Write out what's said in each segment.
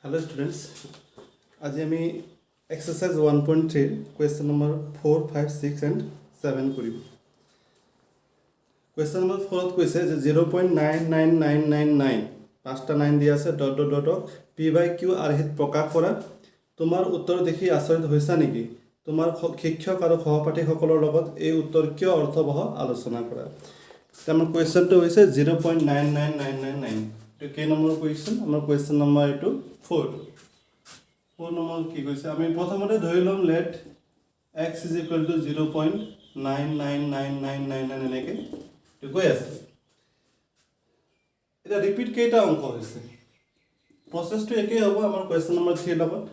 Hello students, আজি আমি exercise 1.3 question number 4, 5, 6 and 7 কৰিম। question number 4 কৈছে যে 0.99999 পাঁচটা 9 দিয়া আছে dot dot dot p by q আৰ্হিত প্ৰকাশ কৰা। তোমাৰ উত্তৰ দেখি আচৰিত হৈছা নেকি? তোমাৰ শিক্ষক আৰু সহপাঠীসকলৰ লগত এই উত্তৰ কিয় অৰ্থবহ আলোচনা কৰা। আমাৰ কুৱেশ্যনটো হৈছে 0.99999 তো কেই নম্বৰ কুৱেশ্যন আমাৰ কুৱেশ্যন নম্বৰ এইটো 4 নম্বৰ কি কৈছে আমি প্ৰথমতে ধৰি লম লেট x = 0.99999 এনেকৈ তো গৈ আছে। এটা ৰিপিট কেইটা অংক হৈছে প্ৰসেসটো একেই হ'ব আমাৰ কুৱেশ্যন নম্বৰ 3 লগত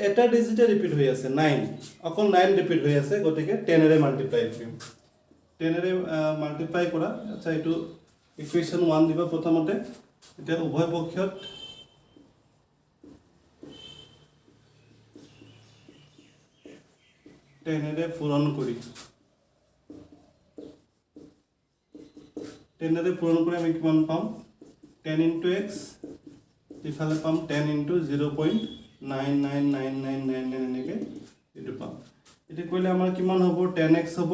এটা ডিজিটে ৰিপিট হৈ আছে 9 অকল 9 ৰিপিট হৈ আছে গতিকে 10 এৰে মাল্টিপ্লাই কৰিম 10 এৰে মাল্টিপ্লাই কৰা আচ্ছা এইটো ইকুৱেশ্যন 1 দিব প্ৰথমতে এতিয়া উভয় পক্ষত 10 এৰে পূৰণ কৰি 10 এৰে পূৰণ কৰি আমি কিমান পাম 10 * x ইফালে পাম 10 * 0.99999 এনেকৈ এইটো পাম এটা কৰিলে আমাৰ কিমান হ'ব 10x হ'ব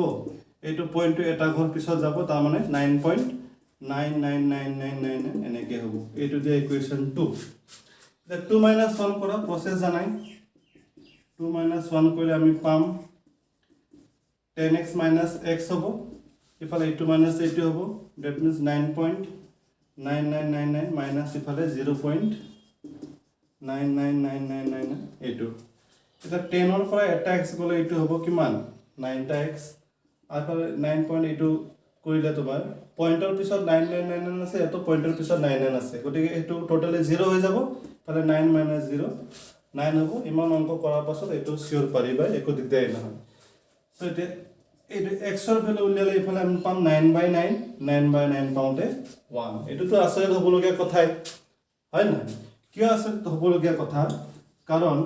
এইটো পইণ্টটো এটা ঘৰ পিছত যাব তাৰ মানে 9.99999 এনেকৈ হ'ব এইটো যে ইকুৱেশ্যন 2 এটা 2 - 1 কৰা প্ৰসেস জানাই 2 - 1 কৰিলে আমি পাম 10x - x হ'ব ইফালে এইটো মাইনাস এইটো হ'ব দ্যাট মিন্স 9.9999 মাইনাস ইফালে 0.99999 এইটো এটা 10 ৰ পৰা এটা x গলে এইটো হ'ব কিমান 9টা x আৰু 9 এইটো কৰিলে তোমাৰ পইণ্টৰ পিছত 999 আছে এটো পইণ্টৰ পিছত 99 আছে গতিকে এইটো টোটালি 0 হৈ যাব তাহলে 9 - 0 9 হ'ব ইমান অংক কৰাৰ পাছত এইটো সিওৰ পাৰিবা একো দিগদাৰি নহয় সো এটা এইটো x ৰ ভ্যালু উলিয়ালে ইফালে আমি পাম 9/9 9/9 পাওঁতে 1 এটোতো আচৰিত হ'বলগীয়া কথাই হয় না কিয় আচৰিত হ'বলগীয়া কথা কাৰণ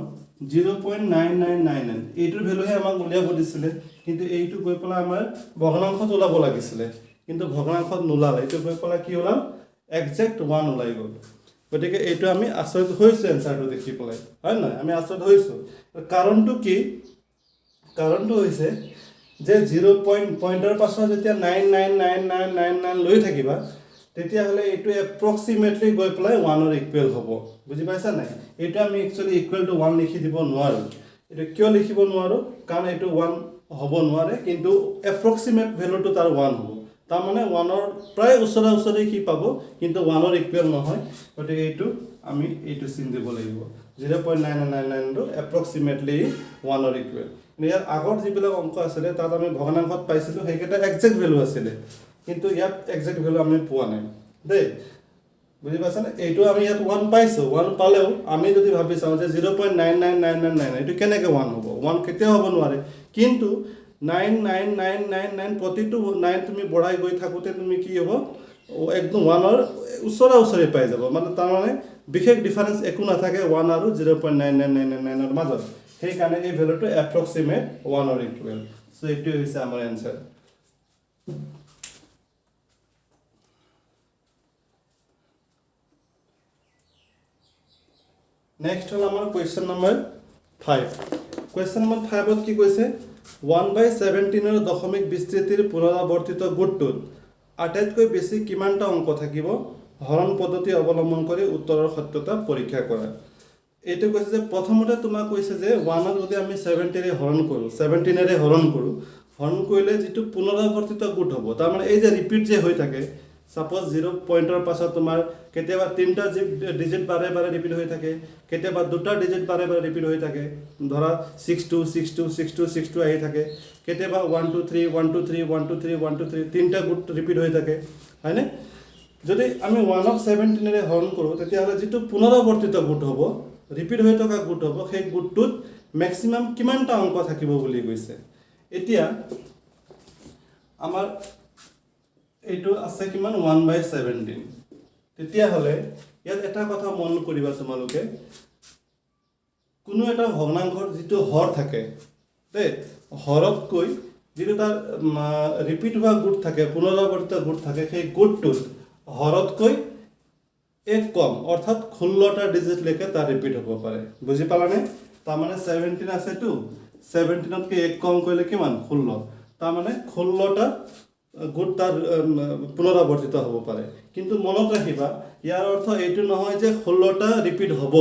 0.999 এইটোৰ ভ্যালুহে আমাক উলিয়াব দিছিলে কিন্তু এইটো গৈ পেলা আমাৰ ভগ্নাংশত ওলাব লাগিছিলে কিন্তু ভগ্নাংশত নোলালে এইটো গৈ পেলা কি ওলাল এক্সাক্ট 1 ওলাই গ'ল গতিকে এইটো আমি আচৰিত হৈছো এনসাৰটো দেখি পেলাই হয় না আমি আচৰিত হৈছো কাৰণটো কি কাৰণটো হৈছে যে 0 পইণ্টৰ পাছত যেতিয়া 9999999 লৈ থাকিবা তেতিয়া হলে এইটো এপ্ৰক্সিমেটলি গৈ পেলাই 1 ৰ ইকুৱেল হ'ব বুজি পাইছা নাই এইটো আমি একচুয়ালি ইকুৱেল টু 1 লিখি দিব নোৱাৰো এটা কিয় লিখিব নোৱাৰো কাৰণ এইটো 1 হ'ব নোৱাৰে কিন্তু এপ্ৰক্সিমেট ভ্যালুটো তাৰ 1 হ'ব তাৰ মানে 1 ৰ প্ৰায় ওচৰা ওচৰি কি পাব কিন্তু 1 ৰ ইকুৱেল নহয় গতিকে এইটো আমি এইটো চিন দিব লাগিব 0.99999 টো এপ্ৰক্সিমেটলি 1 ৰ ইকুৱেল ইয়াৰ আগৰ যিবিলাক অংক আছিল তাত আমি ভগ্নাংশত পাইছিলো হেকেটা এক্সাক্ট ভ্যালু আছিল কিন্তু ইয়াত এক্সাক্ট ভ্যালু আমি পোৱা নাই দেই বুজি পাইছা না এইটো আমি ইয়াত 1 পাইছো 1 পালেও আমি যদি ভাবি চাও যে 0.99999 এটো কেনেকৈ 1 হ'ব 1 কেতিয়া হ'ব নোৱাৰে কিন্তু 99999 প্ৰতিটো 9 তুমি বঢ়াই গৈ থাকোতে তুমি কি হ'ব একদম 1 ৰ ওচৰা ওচৰি পাই যাব মানে তাৰ মানে বিশেষ ডিফাৰেন্স একো নাথাকে 1 আৰু 0.99999 ৰ মাজত সেই কাৰণে এই ভ্যালুটো এপ্ৰক্সিমেট 1 ৰ ইকুৱেল সো এইটো হৈছে আমাৰ आंसर নেক্সট হল আমাৰ কোৱেশ্চন নম্বৰ 5 কোৱেশ্চন নম্বৰ 5 ত কি কৈছে 1/17 ৰ দশমিক বিস্তৃতিৰ পুনৰাবৰ্তিত গুণটোত আটাইতকৈ বেছি কিমানটা অংক থাকিব হৰণ পদ্ধতি অৱলম্বন কৰি উত্তৰৰ সত্যতা পৰীক্ষা কৰা এইটো কৈছে যে প্ৰথমতে তোমাক কৈছে যে 1 ক যদি আমি 17 ৰে হৰণ কৰো 17 ৰে হৰণ কৰিলে যেটো পুনৰাবৰ্তিত গুণ হ'ব তাৰ মানে এই যে ৰিপিট যে হৈ থাকে সাপোজ 0 পইণ্টৰ পাছত তোমাৰ কেতিয়াবা তিনটা ডিজিট বাৰে বাৰে ৰিপিট হৈ থাকে কেতিয়াবা দুটা ডিজিট বাৰে বাৰে ৰিপিট হৈ থাকে ধৰা 62626262 আহি থাকে কেতিয়াবা 123 123 123 123 তিনটা গুণ ৰিপিট হৈ থাকে হয়নে যদি আমি 1 ক 17 ৰে হৰণ কৰো তেতিয়া হলে যেটো পুনৰাবৰ্তিত গুণ হ'ব ৰিপিট হৈ থকা গুণ হ'ব সেই গুণটোত ম্যাক্সিমাম কিমানটা অংক থাকিব বুলি কৈছে এতিয়া আমাৰ এইটো আছে কিমান 1/17 তেতিয়া হলে ইয়াত এটা কথা মন কৰিবা তোমালোকে কোনো এটা ভগ্নাংশৰ যেটো হৰ থাকে তে হৰতকৈ যেটো তাৰ ৰিপিট হোৱা গুণ থাকে পুনৰাবৰ্তিত গুণ থাকে সেই গুণটোত হৰতকৈ এক কম অৰ্থাৎ 16টা ডিজিটলৈকে তাৰ ৰিপিট হ'ব পাৰে বুজি পালানে তাৰমানে 17 আছেতো 17তকৈ এক কম কৰিলে কিমান 16 তাৰমানে 16টা গুড তাৰ পুনৰাবৰ্তিত হ'ব পাৰে কিন্তু মনত ৰাখিবা ইয়াৰ অৰ্থ এইটো নহয় যে 16টা ৰিপিট হ'ব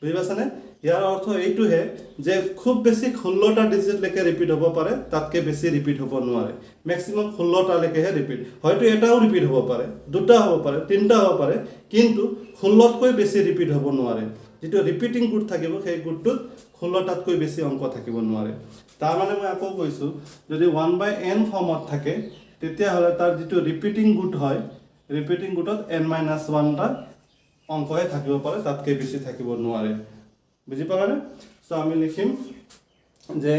বুজি পাইছানে ইয়াৰ অৰ্থ এইটোহে যে খুব বেছি 16টা ডিজিটলৈকে ৰিপিট হ'ব পাৰে তাতকৈ বেছি ৰিপিট হ'ব নোৱাৰে মেক্সিমাম 16টালৈকেহে ৰিপিট হয়তো এটাও ৰিপিট হ'ব পাৰে দুটা হ'ব পাৰে তিনিটা হ'ব পাৰে কিন্তু 16তকৈ বেছি ৰিপিট হ'ব নোৱাৰে যিটো ৰিপিটিং গুড থাকিব সেই গুডটোত 16টাতকৈ বেছি অংক থাকিব নোৱাৰে তাৰমানে মই আকৌ কৈছোঁ যদি 1/n ফৰ্মত থাকে তেতিয়াহ'লে তাৰ যিটো ৰিপিটিং গুড হয় ৰিপিটিং গুডত n-1টা অংকহে থাকিব পাৰে তাতকৈ বেছি থাকিব নোৱাৰে বুজি পালানে সো আমি লিখিম যে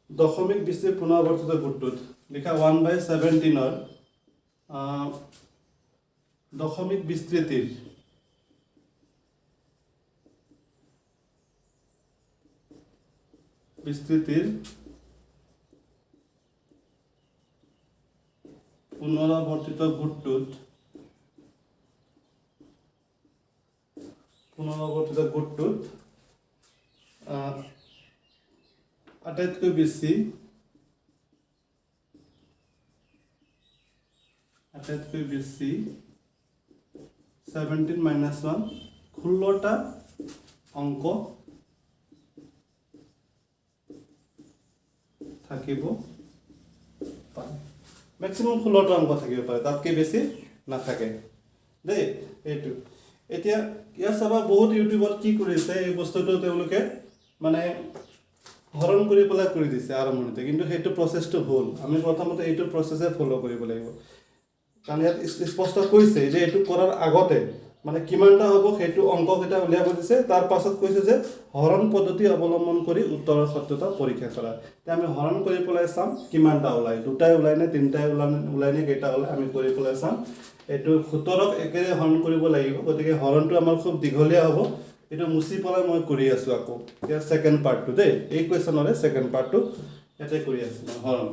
দশমিক বিশিষ্ট পুনৰাবৰ্তিত গুণটোত লিখা 1/17 দশমিক বিস্তৃতিৰ পুনৰাবৰ্তিত গুণটোত আটাইতকৈ বেছি 17-1 16টা অংক থাকিব পাৰে মেক্সিমাম 16টা অংক থাকিব পাৰে তাতকৈ বেছি নাথাকে দেই এইটো এতিয়া ইয়াৰ চাবা বহুত ইউটিউবত কি কৰিছে এই বস্তুটো তেওঁলোকে মানে হৰণ কৰি পেলাই কৰি দিছে আৰম্ভণিতে কিন্তু সেইটো প্ৰচেছটো ভুল আমি প্ৰথমতে এইটো প্ৰচেছে ফ'ল' কৰিব লাগিব কাৰণ ইয়াত স্পষ্ট কৈছে যে এইটো কৰাৰ আগতে মানে কিমানটা হ'ব সেইটো অংককেইটা উলিয়াব দিছে তাৰ পাছত কৈছে যে হৰণ পদ্ধতি অৱলম্বন কৰি উত্তৰৰ সত্যতা পৰীক্ষা কৰা এতিয়া আমি হৰণ কৰি পেলাই চাম কিমানটা ওলায় দুটাই ওলায় নে তিনিটাই ওলায় নে কেইটা ওলায় আমি কৰি পেলাই চাম এইটো 17ক একেৰে হৰণ কৰিব লাগিব গতিকে হৰণটো আমাৰ খুব দীঘলীয়া হ'ব এইটো মুচি পেলাই মই কৰি আছোঁ আকৌ এতিয়া ছেকেণ্ড পাৰ্টটো দেই এই কুৱেশ্যনৰে ছেকেণ্ড পাৰ্টটো ইয়াতে কৰি আছোঁ মই হৰণ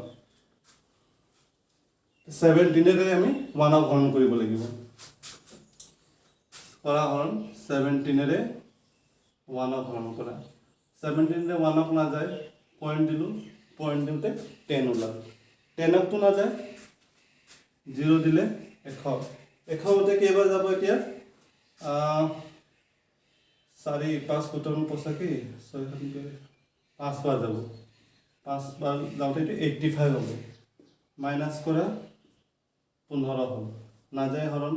17ৰে আমি 1ক হৰণ কৰিব লাগিব কৰা হৰণ 17ৰে 1ক হৰণ কৰা 17ৰে 1ক নাযায় পইণ্ট দিলোঁ পইণ্ট দিওঁতে 10 ওলাল 10কটো নাযায় 0 দিলে 100 মতে কেইবাৰ যাব এতিয়া 4 5 কুটন পঁচাশী 6 5বাৰ যাব 5বাৰ যাওঁতে এইটো 85 হ'ব মাইনাছ কৰা 15 হ'ল নাযায় হৰণ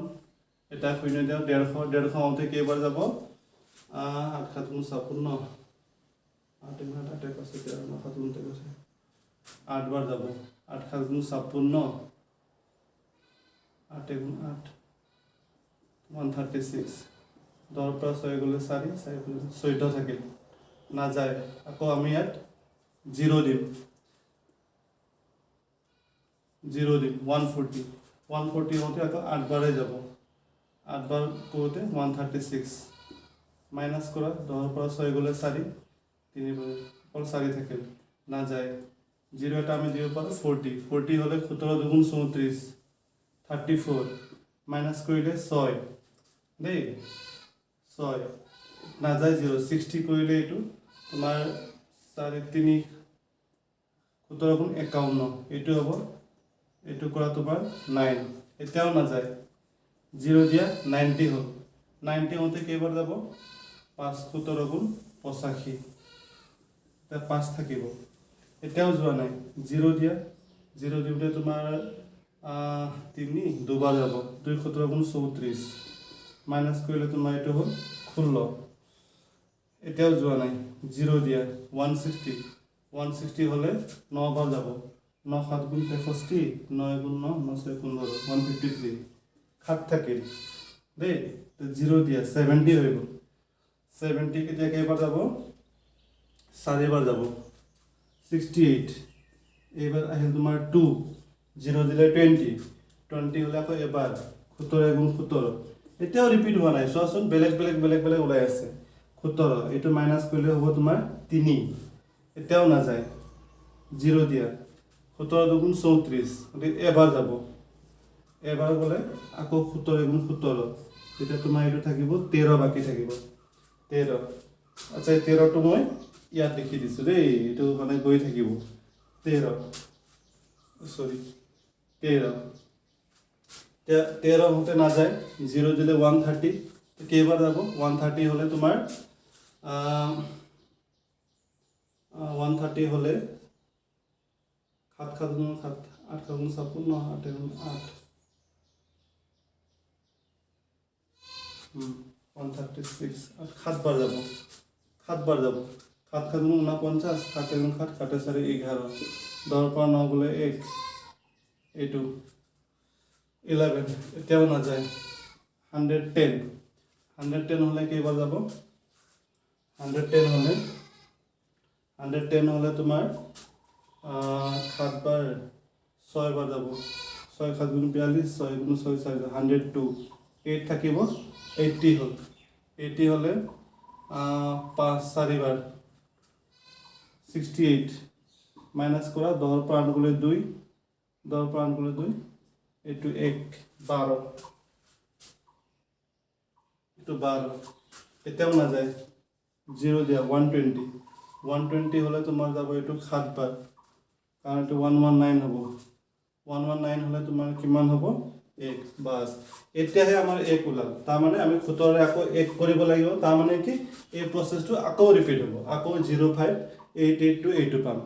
এটা শূন্য দিয়ক 150 হওঁতে কেইবাৰ যাব 8 7 56 8 বাৰ যাব 8 7 56 8 136 10 পৰা 6 গ'লে 4 14 থাকিল নাযায় আকৌ আমি ইয়াত 0 দিম 140 হওঁতে আকৌ 8 বাৰে যাব 8 বাৰ কৰোঁতে 136 মাইনাছ কৰা 10 পৰা 6 গ'লে 4 3 বাৰ অকল 4 থাকিল নাযায় 0 এটা আমি দিব পাৰোঁ 40 হ'লে 17 2 34 34 মাইনাছ কৰিলে 6 দেই 6 নাযায় 0 60 কৰিলে এইটো তোমাৰ 4 3 17 51 এইটো হ'ব এইটো কৰা তোমাৰ 9 এতিয়াও নাযায় 0 দিয়া 90 হ'ল 90 হওঁতে কেইবাৰ যাব 5 17 85 এতিয়া 5 থাকিব এতিয়াও যোৱা নাই 0 দিয়া 0 দিওঁতে তোমাৰ 3 দুবাৰ যাব 2 17 34 মাইনাছ কৰিলে তোমাৰ এইটো হ'ল 16 এতিয়াও যোৱা নাই 0 দিয়া 160 হ'লে 9 বাৰ যাব 9 7 63 9 9 9 6 15 153 সাত থাকিল দেই 0 দিয়া 70 হৈ গ'ল 70 কেতিয়া কেইবাৰ যাব 4 বাৰ যাব 68 এইবাৰ আহিল তোমাৰ 2 0 দিলে 20 হ'লে আকৌ এবাৰ 17 17 এতিয়াও ৰিপিট হোৱা নাই চোৱাচোন বেলেগ ওলাই আছে 17 এইটো মাইনাছ কৰিলে হ'ব তোমাৰ 3 এতিয়াও নাযায় 0 দিয়া 17 2 34 গতিকে এবাৰ যাব এবাৰ গ'লে আকৌ 17 গুণ 17 তেতিয়া তোমাৰ এইটো থাকিব 13 বাকি থাকিব 13 আচ্ছা এই 13টো মই ইয়াত লিখি দিছোঁ দেই এইটো মানে গৈ থাকিব 13 সরি 13 হতে না যায় 0 দিলে 130 তো কেইবাৰ যাব 130 হলে তোমাৰ 130 হলে 7 7 গুণ 7 8 গুণ 56 8 গুণ 8 136 7 বাৰ যাব 7 বাৰ যাব 7 7 গুণ 49 7 গুণ 7 7 4 11 10 পৰা 9 গলে 1 এইটো 11 এতিয়াও না যায় 110 110 হলে কেইবাৰ যাব 110 হলে তোমাৰ 7 বাৰ 6 বাৰ যাব 6 7 গুণ 42 6 গুণ 6 4 102 8 থাকিব 80 হল 80 হলে 5 4 বাৰ 68 মাইনাস কৰা 10 পৰা 8 গলে 2 10 পৰা 8 গলে 2 এইটো 1 12 এইটো 12 এতিয়াও না যায় 0 দিয়া 120 হলে তোমাৰ যাব এইটো 7 বাৰ কাৰণ এইটো 119 হ'ব 119 হলে তোমাৰ কিমান হ'ব 1 বাস এতিয়াহে আমাৰ 1 ওলাল তাৰ মানে আমি 17 ৰে আকৌ 1 কৰিব লাগিব তাৰ মানে কি এই প্ৰসেসটো আকৌ ৰিপিট হ'ব আকৌ 05882 পাম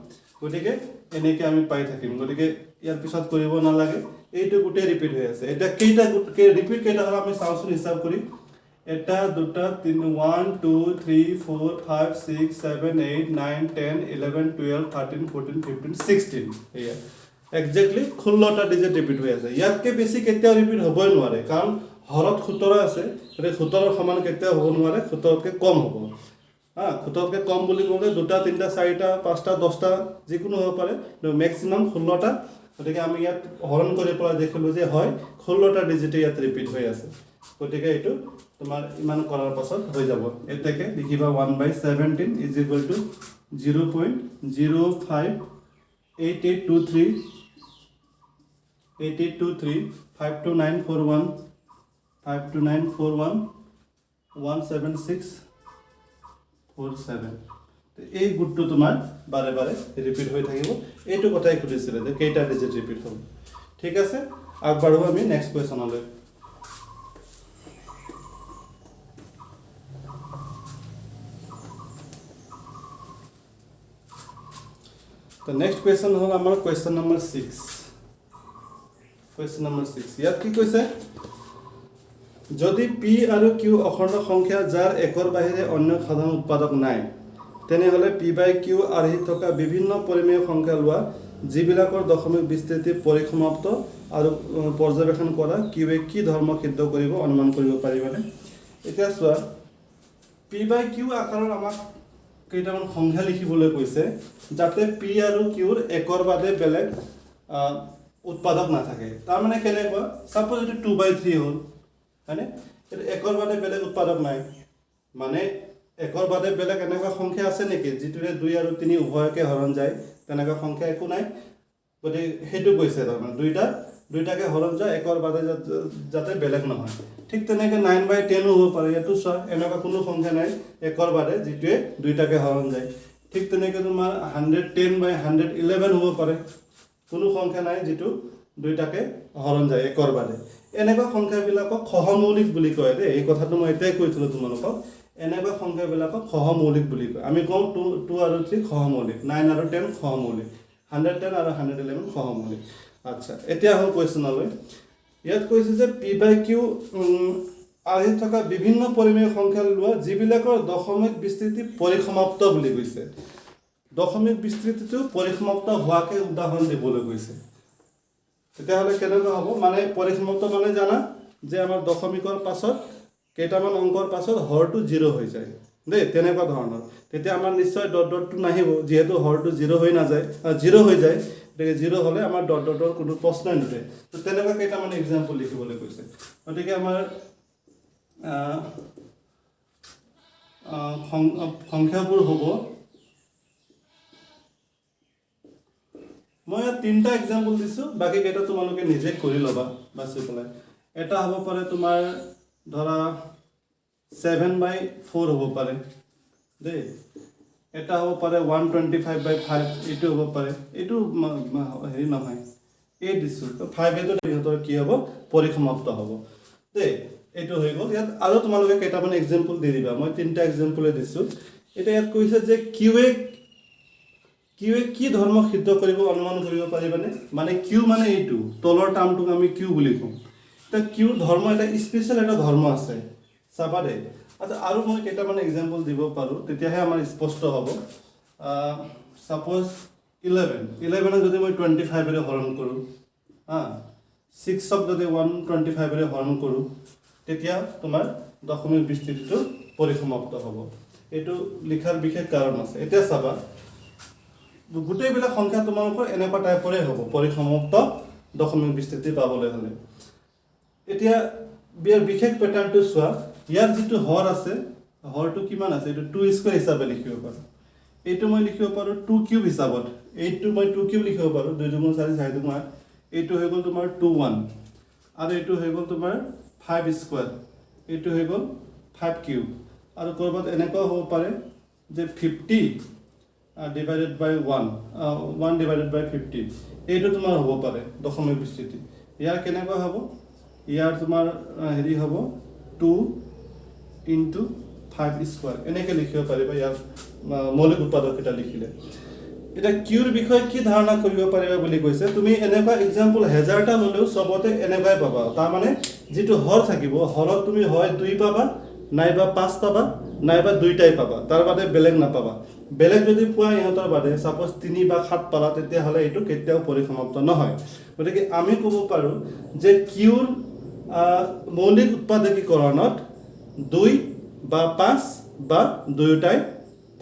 গতিকে এনেকৈ আমি পাই থাকিম গতিকে ইয়াৰ পিছত কৰিব নালাগে এইটো গোটেই ৰিপিট হৈ আছে এটা কেইটা ৰিপিট কেইটা হল আমি চাওঁচোন হিসাব কৰি এটা দুটা তিন 1 2 3 4 5 6 7 8 9 10 11 12 13 14 15 16 এয়া এক্স্যাক্টলি 16টা ডিজিট ৰিপিট হৈ আছে ইয়াতকে বেছি কেতিয়াও ৰিপিট হ'বই নোৱাৰে কাৰণ হৰত 17 আছে গতিকে 17 সমান কেতিয়াও হ'ব নোৱাৰে 17তকৈ কম হ'ব হা 17তকৈ কম বুলি ক'লে দুটা তিনটা চাৰিটা পাঁচটা 10টা যিকোনো হ'ব পাৰে ম্যাক্সিমাম 16টা গতিকে আমি ইয়াত হৰণ কৰি পৰা দেখিলো যে হয় 16টা ডিজিট ইয়াত ৰিপিট হৈ আছে গতিকে এইটো তোমাৰ ইমান কৰাৰ পাছত হৈ যাব এতেকে লিখিবা 1/17 0.058823 52941 17647 এই গুণটো তোমাৰ বাৰে বাৰে ৰিপিট হৈ থাকিব এইটো কথাই খুদিছিলে যে কেইটা ডিজিট ৰিপিট হ'ব ঠিক আছে আগবাঢ়ো আমি নেক্সট কোৱেশ্যনলৈ তো নেক্সট কোৱেশ্যন হ'ল আমাৰ কোৱেশ্যন নম্বৰ 6 কোৱেশ্যন নম্বৰ 6 ইয়াত কি কৈছে যদি p আৰু q অখণ্ড সংখ্যা যাৰ একৰ বাহিৰে অন্য সাধাৰণ উৎপাদক নাই তেনেহলে p/q আৰ্হি থকা বিভিন্ন পৰিমেয় সংখ্যা লোৱা যিবিলাকৰ দশমিক বিস্তৃতি পৰিসমাপ্ত আৰু পৰ্যবেক্ষণ কৰা কিউৱে কি ধৰ্ম সিদ্ধ কৰিব অনুমান কৰিব পাৰিবনে এতিয়া চোৱা p/q আকাৰৰ আমাক কেইটামান সংখ্যা লিখিবলৈ কৈছে যাতে p আৰু q ৰ একৰ বাদে বেলেগ উৎপাদক নাথাকে তাৰ মানে কেনেকুৱা সাপোজ এটো 2/3 হ'ল হয়নে এটো একৰ বাদে বেলেগ উৎপাদক নাই মানে একৰ বাদে বেলেগ এনেকুৱা সংখ্যা আছে নেকি যিটোৰে 2 আৰু 3 উভয়কে হৰণ যায় তেনেকুৱা সংখ্যা একো নাই গতি হেতু কৈছে তাৰমানে দুইটাকে হৰণ যায় একৰ বাদে যাতে বেলেগ নহয় ঠিক তেনেকৈ 9/10 হ'ব পাৰে এটো চোৱা এনেকুৱা কোনো সংখ্যা নাই একৰ বাদে যিটোৱে দুইটাকে হৰণ যায় ঠিক তেনেকৈ তোমাৰ 110/111 হ'ব পাৰে কোনো সংখ্যা নাই যেটো দুইটাকে হৰণ যায় একৰ বাদে এনেকুৱা সংখ্যাবিলাকক সহমৌলিক বুলি কয় দে এই কথাটো মই এটাই কৈছিলো তোমালোকক এনেকুৱা সংখ্যাবিলাকক সহমৌলিক বুলি কয় আমি কম 2 আৰু 3 সহমৌলিক 9 আৰু 10 সহমৌলিক 110 আৰু 111 সহমৌলিক আচ্ছা এতিয়া হ'ল কোৱেশ্যনলৈ ইয়াত কৈছে যে p/q আহি থকা বিভিন্ন পৰিমেয় সংখ্যা লোৱা যিবিলাকৰ দশমিক বিস্তৃতি পৰিসমাপ্ত বুলি কৈছে দশমিক বিস্তৃতিটো পৰিসমাপ্ত হোৱাকে উদাহৰণ দিবলৈ কৈছে তেতিয়াহ'লে কেনেকুৱা হ'ব মানে পৰিসমাপ্ত মানে জানা যে আমাৰ দশমিকৰ পাছত কেইটামান অংকৰ পাছত হৰটো 0 হৈ যায় দেই তেনেকুৱা ধৰণৰ তেতিয়া আমাৰ নিশ্চয় ডট ডটটো নাহিব যেহেতু হৰটো 0 হৈ নাযায় 0 হৈ যায় গতিকে 0 হ'লে আমাৰ ডট ডটৰ কোনো প্ৰশ্নই নুঠে তো তেনেকুৱা কেইটামান এক্সাম্পল লিখিবলৈ কৈছে গতিকে আমাৰ সংখ্যাবোৰ হ'ব মই ইয়াত তিনিটা এক্সাম্পল দিছোঁ, বাকী কেইটা তোমালোকে নিজে কৰি ল'বা বাছি পেলাই। এটা হ'ব পাৰে তোমাৰ ধৰা 7/4 হ'ব পাৰে দেই, এটা হ'ব পাৰে 125/5, এইটো হ'ব পাৰে, এইটো হেৰি নহয়, 8 দিছোঁ, 5 ইহঁতৰ কি হ'ব পৰিসমাপ্ত হ'ব দেই। এইটো হৈ গ'ল। ইয়াত আৰু তোমালোকে কেইটামান এক্সাম্পল দি দিবা, মই তিনিটা এক্সাম্পলে দিছোঁ। এতিয়া ইয়াত কৈছে যে কিউৱে কি ধৰ্ম সিদ্ধ কৰিব অনুমান কৰিব পাৰিবানে? মানে কিউ মানে এইটো তলৰ টাৰ্মটোক আমি কিউ বুলি কওঁ। এতিয়া কিউৰ ধৰ্ম এটা স্পেচিয়েল এটা ধৰ্ম আছে, চাবা দেই। আচ্ছা, আৰু মই কেইটামান এক্সাম্পল দিব পাৰোঁ, তেতিয়াহে আমাৰ স্পষ্ট হ'ব। ছাপ'জ 11ক যদি মই 25ৰে হৰণ কৰোঁ, 6ক যদি 125ৰে হৰণ কৰোঁ, তেতিয়া তোমাৰ দশমিক বিস্তৃতিটো পৰিসমাপ্ত হ'ব। এইটো লিখাৰ বিশেষ কাৰণ আছে। এতিয়া চাবা, গোটেইবিলাক সংখ্যা তোমালোকৰ এনেকুৱা টাইপৰে হ'ব পৰিসমাপ্ত দশমিক বিস্তৃতি পাবলৈ হ'লে। এতিয়া ইয়াৰ বিশেষ পেটাৰ্ণটো চোৱা, ইয়াৰ যিটো হৰ আছে, হৰটো কিমান আছে, এইটো 2² হিচাপে লিখিব পাৰোঁ। এইটো মই লিখিব পাৰোঁ 2 কিউব হিচাপত, এইটো মই 2 কিউব লিখিব পাৰোঁ, 2 × 4 = 4, এইটো হৈ গ'ল তোমাৰ 21, আৰু এইটো হৈ গ'ল তোমাৰ 5², এইটো হৈ গ'ল 5 কিউব। আৰু ক'ৰবাত এনেকুৱাও হ'ব পাৰে যে 50 / 1/50, এইটো তোমাৰ হ'ব পাৰে দশমিক বিস্তৃতি। ইয়াৰ কেনেকুৱা হ'ব, ইয়াৰ তোমাৰ হেৰি হ'ব 2 × 5², এনেকৈ লিখিব পাৰিবা ইয়াৰ মৌলিক উৎপাদককেইটা লিখিলে। এতিয়া কিউৰ বিষয়ে কি ধাৰণা কৰিব পাৰিবা বুলি কৈছে, তুমি এনেকুৱা এক্সাম্পল 1000টা ল'লেও চবতে এনেকুৱাই পাবা। তাৰমানে যিটো হৰ থাকিব, হৰত তুমি হয় 2 পাবা, নাইবা 5 পাবা, নাইবা 2টাই পাবা, তাৰ বাদে বেলেগ নাপাবা। বেলেগ যদি পোৱা ইহঁতৰ বাদে, ছাপ'জ 3 বা 7 পালা, তেতিয়াহ'লে এইটো কেতিয়াও পৰিসমাপ্ত নহয়। গতিকে আমি ক'ব পাৰোঁ যে কিউৰ মৌলিক উৎপাদকীকৰণত 2 বা 5 বা 2টাই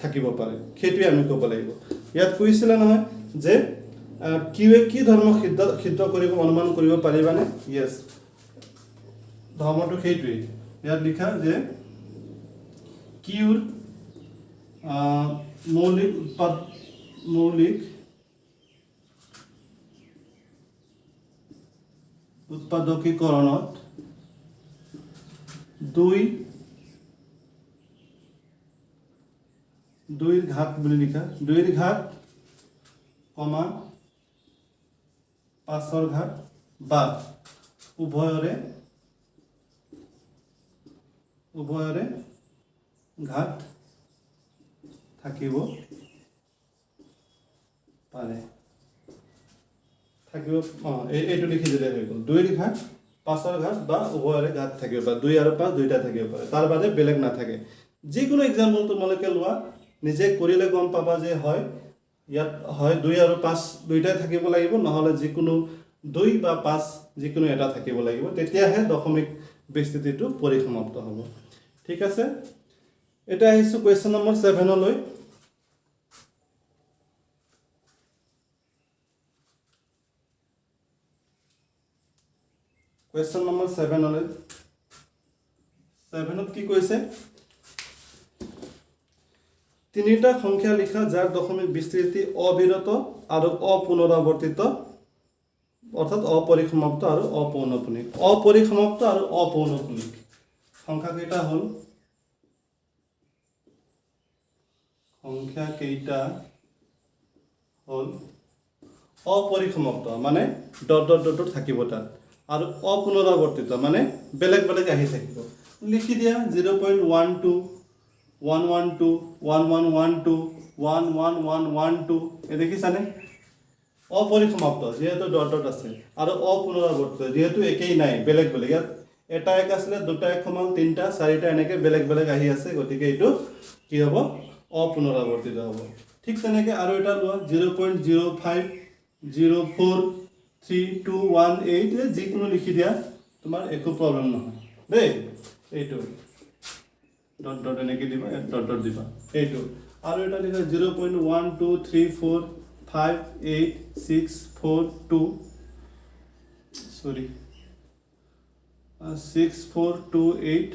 থাকিব পাৰে, সেইটোৱে আমি ক'ব লাগিব। ইয়াত কৈছিলে নহয় যে কিউৱে কি ধৰ্ম সিদ্ধ কৰিব অনুমান কৰিব পাৰিবানে? য়েছ, ধৰ্মটো সেইটোৱেই। ইয়াত লিখা যে কিউৰ মৌলিক উৎপাদকীকৰণত 2 ঘাত বুলি লিখা, 2 ঘাত, 5 ঘাত বা উভয়ৰে ঘাত থাকিব পাৰে। এইটো লিখি দিলে হৈ গ'ল, 2 ঘাত, 5 ঘাত বা উভয়ৰে ঘাত থাকিব পাৰে, 2 আৰু 5 দুইটা থাকিব পাৰে, তাৰ বাদে বেলেগ নাথাকে। যিকোনো এক্সাম্পল তোমালোকে লোৱা, নিজে কৰিলে গম পাবা যে হয় ইয়াত হয় 2 আৰু 5 দুইটাই থাকিব লাগিব, নহ'লে যিকোনো 2 বা 5 যিকোনো এটা থাকিব লাগিব, তেতিয়াহে দশমিক বিস্তৃতিটো পৰিসমাপ্ত হ'ব। ঠিক আছে, এতিয়া আহিছোঁ কুৱেশ্যন নম্বৰ 7লৈ। কুৱেশ্যন নম্বৰ 7লৈ, 7ত কি কৈছে, 3টা সংখ্যা লিখা যাৰ দশমিক বিস্তৃতি অবিৰত আৰু অপুনৰাৱৰ্তিত, অৰ্থাৎ অপৰিসমাপ্ত আৰু অপৌনঃপুনিক। অপৰিসমাপ্ত আৰু অপৌনঃপুনিক সংখ্যা কেইটা হ'ল, অপৰিসমাপ্ত মানে ডট ডট ডট থাকিব তাত, আৰু অপুনৰাৱৰ্তিত মানে বেলেগ বেলেগ আহি থাকিব। লিখি দিয়া 0.12, 112, 1112, 11112, এই দেখিছানে? অপৰিসমাপ্ত যিহেতু ডট ডট আছে, আৰু অপুনৰাৱৰ্তিত যিহেতু একেই নাই, বেলেগ বেলেগ। ইয়াত এটা 1 আছিলে, 2টা 1 সমান, 3টা 4টা এনেকৈ বেলেগ বেলেগ আহি আছে, গতিকে এইটো কি হ'ব, অপুনৰাৱৰ্তিত হ'ব। ঠিক তেনেকৈ আৰু এটা লোৱা 0.05, 04, 3218, যিকোনো লিখি দিয়া, তোমাৰ একো প্ৰব্লেম নহয় দেই। এইটো ডট ডট এনেকৈ দিবা, ডট ডট দিবা, এইটো। আৰু এটা লিখা 0.123458642, 6428,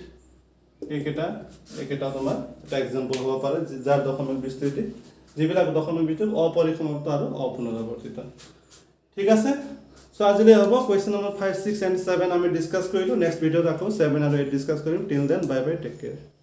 এইকেইটা তোমাৰ এটা এক্সাম্পল হ'ব পাৰে যাৰ দশমিক বিস্তৃতি, যিবিলাক দশমিক বিস্তৃতি অপৰিসমাপ্ত আৰু অপুনৰাৱৰ্তিত। ঠিক আছে সো আজিলৈ হ'ব কুৱেশ্যন নম্বৰ 5 6 এণ্ড 7 আমি ডিছকাছ কৰিলোঁ নেক্সট ভিডিঅ'ত আকৌ 7 আৰু 8 ডিছকাছ কৰিম till then bye bye take care